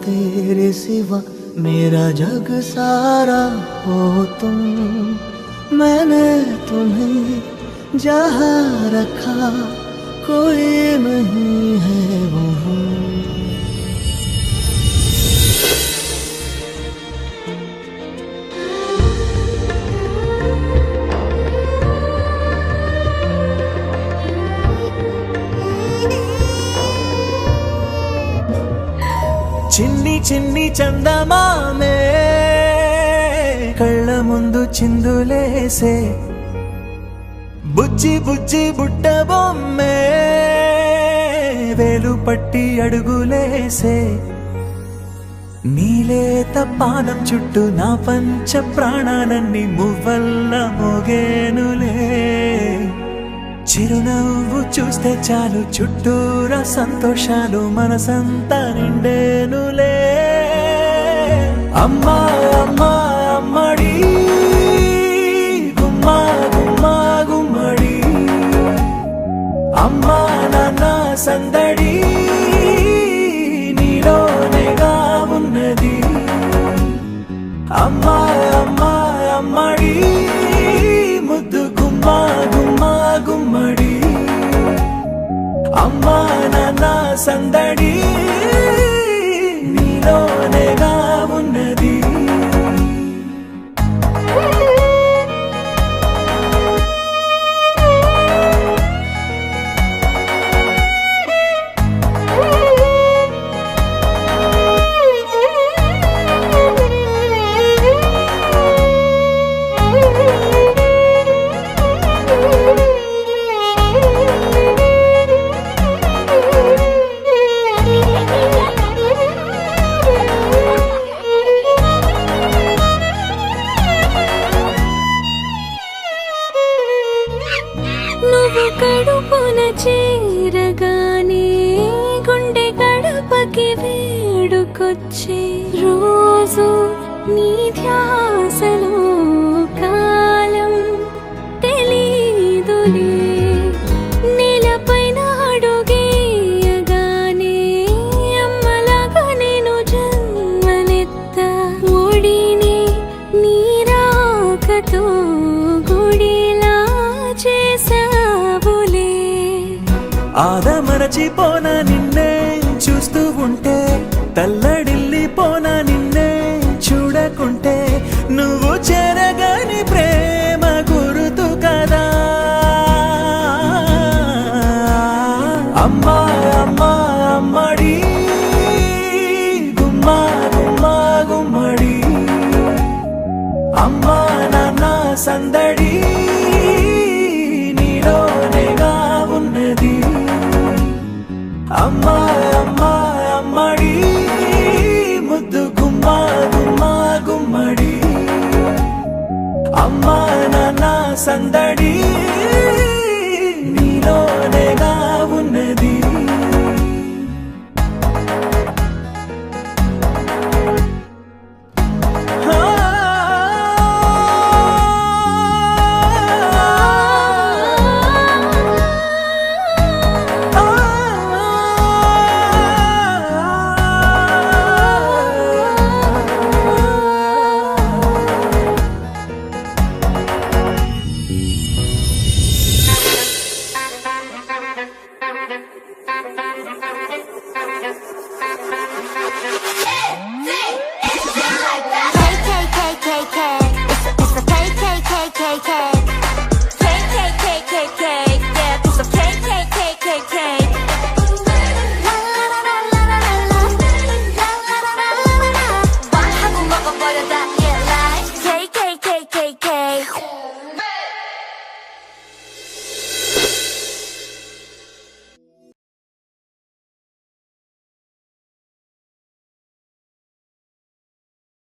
तेरे सिवा मेरा जग सारा हो तुम। मैंने तुम्हें जहाँ रखा कोई नहीं है वहाँ। చిన్ని చిన్ని చందమామే కళ్ళ ముందు చిందులేసే బుజ్జి బుజ్జి బుట్ట బొమ్మే వేలు పట్టి అడుగులేసే నీలేత పానం చుట్టూ నా పంచ ప్రాణాలన్నీ మువ్వల్ల మోగేనులే। చిరునవ్వు చూస్తే చాలు చుట్టూరా సంతోషాలు మనసంతా నిండేనులే। అమ్మా అమ్మా అమ్మడి గుమ్మా గుమ్మా గుమ్మడి అమ్మా నాన్న సందడి నీలోనేగా ఉన్నది। అమ్మా అమ్మా అమ్మడి ముద్దు గుమ్మా గుమ్మా గుమ్మడి అమ్మా నాన్న సందడి నీలోనేగా ఉన్నది। నువ్వు కడుపున చేరగానే గుండె గడపకి వేడుకొచ్చే రోజు నీ ధ్యాసలో కాలం తెలీదులే। నేలపైన అడుగేయగానే అమ్మలాగా నేను జన్మనెత్త ఒడిని నీ రాకతో గుడిలా చేసావులే। ఆదమరచిపోనా నిన్నే చూస్తూ ఉంటే తల్లడిల్లిపోనా నిన్నే చూడకుంటే నువ్వు చెరగని ప్రేమ గురుతు కదా। అమ్మా అమ్మా అమ్మడి గుమ్మా గుమ్మా గుమ్మడి అమ్మా నాన్న సందడి నీలోనేగా ఉన్నది। అమ్మా అమ్మా అమ్మడి ముద్దు గుమ్మా గుమ్మా గుమ్మడి అమ్మా నాన్న సందడి నీలోనేగా ఉన్నది। KKK